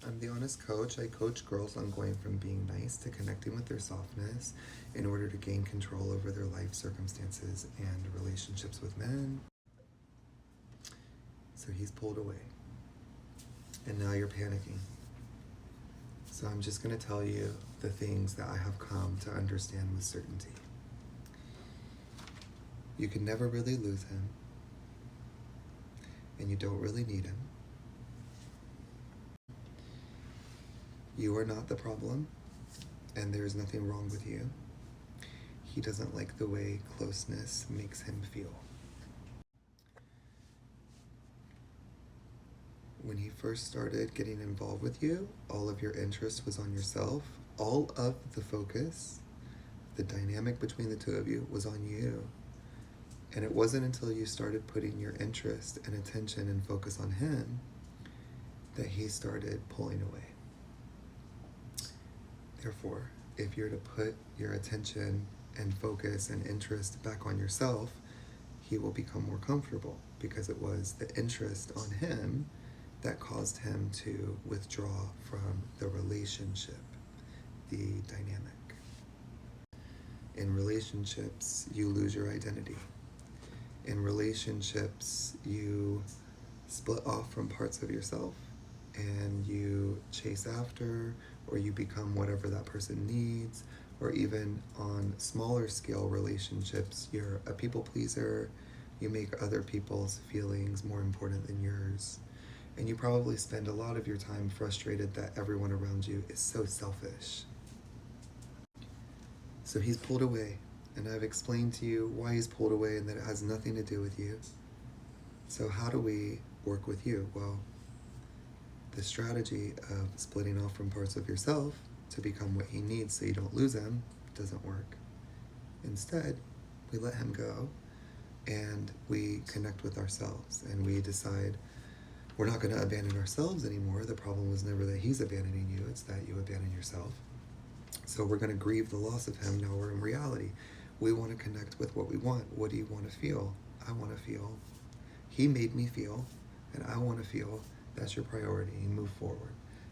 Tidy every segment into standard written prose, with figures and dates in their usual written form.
I'm the Honest Coach. I coach girls on going from being nice to connecting with their softness in order to gain control over their life circumstances and relationships with men. So he's pulled away. And now you're panicking. So I'm just going to tell you the things that I have come to understand with certainty. You can never really lose him, and you don't really need him. You are not the problem, and there is nothing wrong with you. He doesn't like the way closeness makes him feel. When he first started getting involved with you, all of your interest was on yourself. All of the focus, the dynamic between the two of you, was on you. And it wasn't until you started putting your interest and attention and focus on him that he started pulling away. Therefore, if you're to put your attention and focus and interest back on yourself, he will become more comfortable, because it was the interest on him that caused him to withdraw from the relationship, the dynamic. In relationships, you lose your identity. In relationships, you split off from parts of yourself and you chase after, or you become whatever that person needs, or even on smaller scale relationships, you're a people pleaser, you make other people's feelings more important than yours, and you probably spend a lot of your time frustrated that everyone around you is so selfish. So he's pulled away, and I've explained to you why he's pulled away and that it has nothing to do with you. So how do we work with you? Well, the strategy of splitting off from parts of yourself to become what he needs so you don't lose him doesn't work. Instead, we let him go and we connect with ourselves, and we decide we're not going to abandon ourselves anymore. The problem was never that he's abandoning you, it's that you abandon yourself. So we're going to grieve the loss of him. Now we're in reality. We want to connect with what we want. What do you want to feel? I want to feel. He made me feel, and I want to feel. That's your priority. You move forward.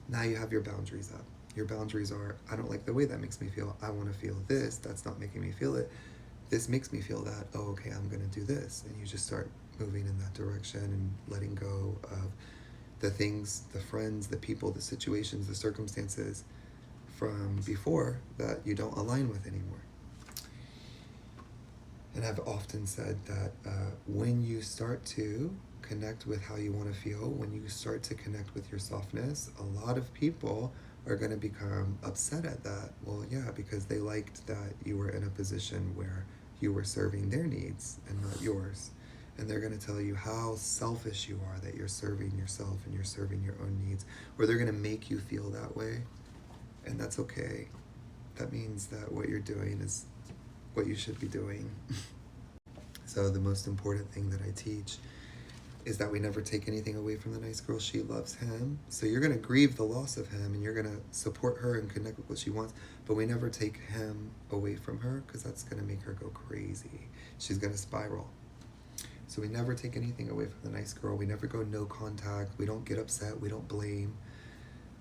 Now you have your boundaries up. Your boundaries are, I don't like the way that makes me feel. I want to feel this. That's not making me feel it. This makes me feel that. Oh, okay, I'm going to do this. And you just start moving in that direction and letting go of the things, the friends, the people, the situations, the circumstances from before that you don't align with anymore. And I've often said that when you start to connect with how you want to feel, when you start to connect with your softness, a lot of people are going to become upset at that. Well, yeah, because they liked that you were in a position where you were serving their needs and not yours. And they're going to tell you how selfish you are, that you're serving yourself and you're serving your own needs, or they're going to make you feel that way. And that's okay. That means that what you're doing is what you should be doing. So the most important thing that I teach is that we never take anything away from the nice girl. She loves him. So you're going to grieve the loss of him and you're going to support her and connect with what she wants. But we never take him away from her, because that's going to make her go crazy. She's going to spiral. So we never take anything away from the nice girl. We never go no contact. We don't get upset. We don't blame.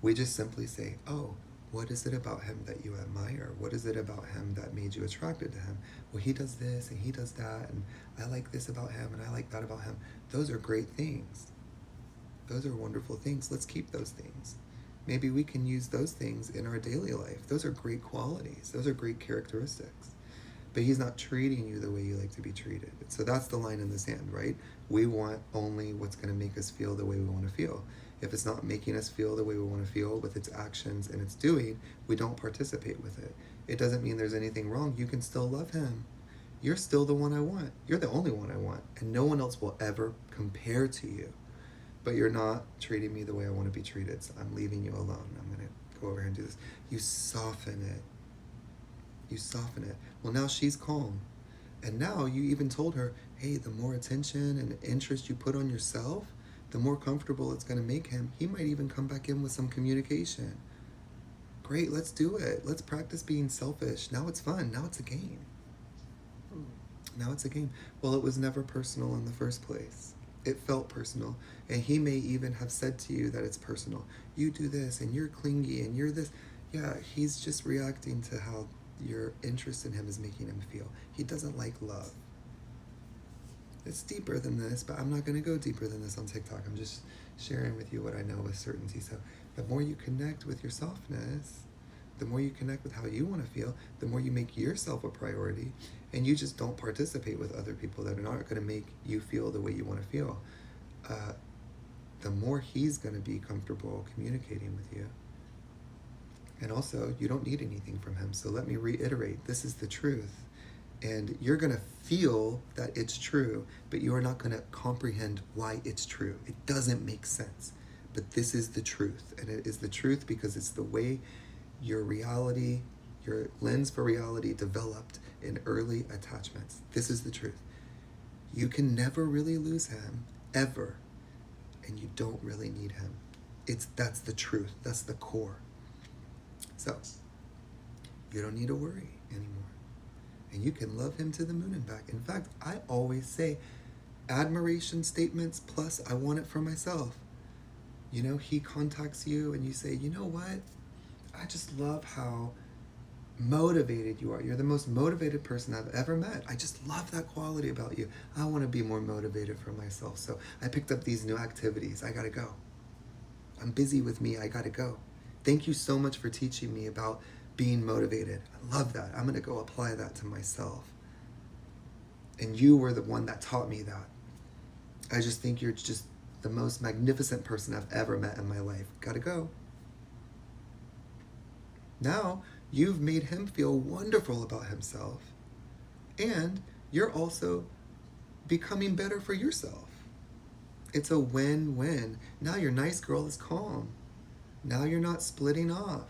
We just simply say, oh, what is it about him that you admire? What is it about him that made you attracted to him? Well, he does this and he does that, and I like this about him and I like that about him. Those are great things. Those are wonderful things. Let's keep those things. Maybe we can use those things in our daily life. Those are great qualities. Those are great characteristics. But he's not treating you the way you like to be treated. So that's the line in the sand, right? We want only what's going to make us feel the way we want to feel. If it's not making us feel the way we want to feel with its actions and its doing, we don't participate with it. It doesn't mean there's anything wrong. You can still love him. You're still the one I want. You're the only one I want. And no one else will ever compare to you. But you're not treating me the way I want to be treated. So I'm leaving you alone. I'm going to go over here and do this. You soften it. You soften it. Well, now she's calm. And now you even told her, hey, the more attention and interest you put on yourself, the more comfortable it's going to make him. He might even come back in with some communication. Great, let's do it. Let's practice being selfish. Now it's fun. Now it's a game. Now it's a game. Well, it was never personal in the first place. It felt personal. And he may even have said to you that it's personal. You do this and you're clingy and you're this. Yeah, he's just reacting to how your interest in him is making him feel. He doesn't like love. It's deeper than this, but I'm not going to go deeper than this on TikTok. I'm just sharing with you what I know with certainty. So the more you connect with your softness, the more you connect with how you want to feel, the more you make yourself a priority, and you just don't participate with other people that are not going to make you feel the way you want to feel. The more he's going to be comfortable communicating with you. And also, you don't need anything from him. So let me reiterate, this is the truth. And you're going to feel that it's true, but you are not going to comprehend why it's true. It doesn't make sense. But this is the truth. And it is the truth because it's the way your reality, your lens for reality developed in early attachments. This is the truth. You can never really lose him, ever. And you don't really need him. That's the truth. That's the core. So, you don't need to worry anymore. And you can love him to the moon and back. In fact, I always say admiration statements plus I want it for myself. You know, he contacts you and you say, you know what? I just love how motivated you are. You're the most motivated person I've ever met. I just love that quality about you. I want to be more motivated for myself. So I picked up these new activities. I got to go. I'm busy with me. I got to go. Thank you so much for teaching me about being motivated. I love that. I'm going to go apply that to myself. And you were the one that taught me that. I just think you're just the most magnificent person I've ever met in my life. Gotta go. Now, you've made him feel wonderful about himself. And you're also becoming better for yourself. It's a win-win. Now your nice girl is calm. Now you're not splitting off.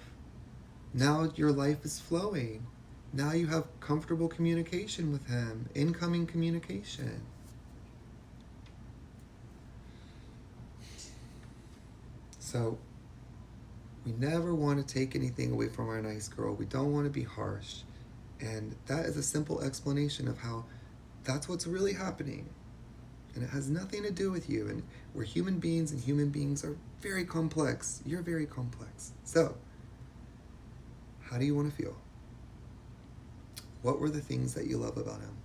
Now your life is flowing. Now you have comfortable communication with him, incoming communication. So, we never want to take anything away from our nice girl. We don't want to be harsh. And that is a simple explanation of how that's what's really happening. And it has nothing to do with you. And we're human beings, and human beings are very complex. You're very complex. So, how do you want to feel? What were the things that you love about him?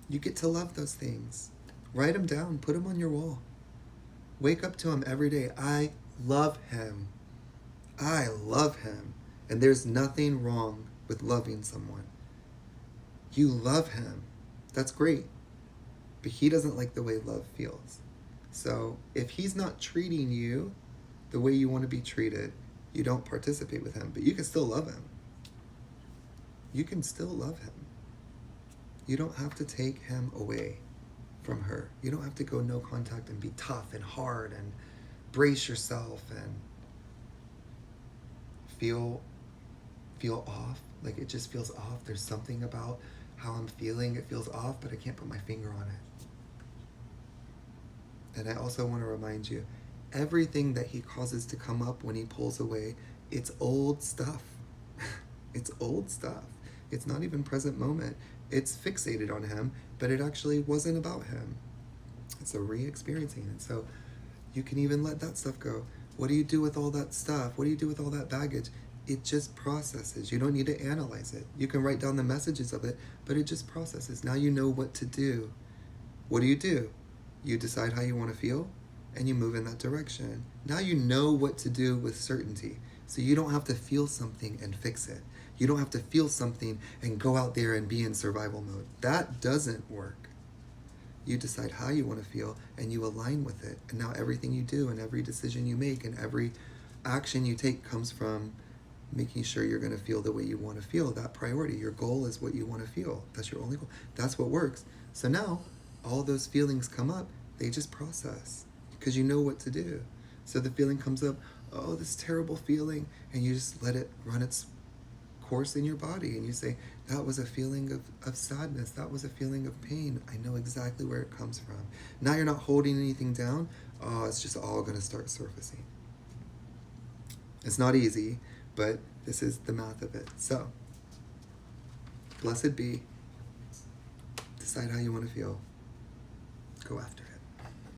You get to love those things. Write them down. Put them on your wall. Wake up to him every day. I love him. I love him. And there's nothing wrong with loving someone. You love him. That's great. But he doesn't like the way love feels. So if he's not treating you the way you want to be treated, you don't participate with him. But you can still love him. You can still love him. You don't have to take him away from her. You don't have to go no contact and be tough and hard and brace yourself and feel off. Like it just feels off. There's something about how I'm feeling. It feels off, but I can't put my finger on it. And I also want to remind you, everything that he causes to come up when he pulls away, it's old stuff. It's old stuff. It's not even present moment. It's fixated on him, but it actually wasn't about him. It's a re-experiencing. And so you can even let that stuff go. What do you do with all that stuff? What do you do with all that baggage? It just processes. You don't need to analyze it. You can write down the messages of it, but it just processes. Now you know what to do. What do? You decide how you want to feel, and you move in that direction. Now you know what to do with certainty. So you don't have to feel something and fix it. You don't have to feel something and go out there and be in survival mode. That doesn't work. You decide how you want to feel, and you align with it. And now everything you do and every decision you make and every action you take comes from making sure you're going to feel the way you want to feel. That priority. Your goal is what you want to feel. That's your only goal. That's what works. So now all those feelings come up. They just process because you know what to do. So the feeling comes up, oh, this terrible feeling, and you just let it run its course in your body, and you say, that was a feeling of sadness, that was a feeling of pain, I know exactly where it comes from. Now you're not holding anything down. Oh, it's just all going to start surfacing. It's not easy, but this is the math of it. So, blessed be. Decide how you want to feel. Go after.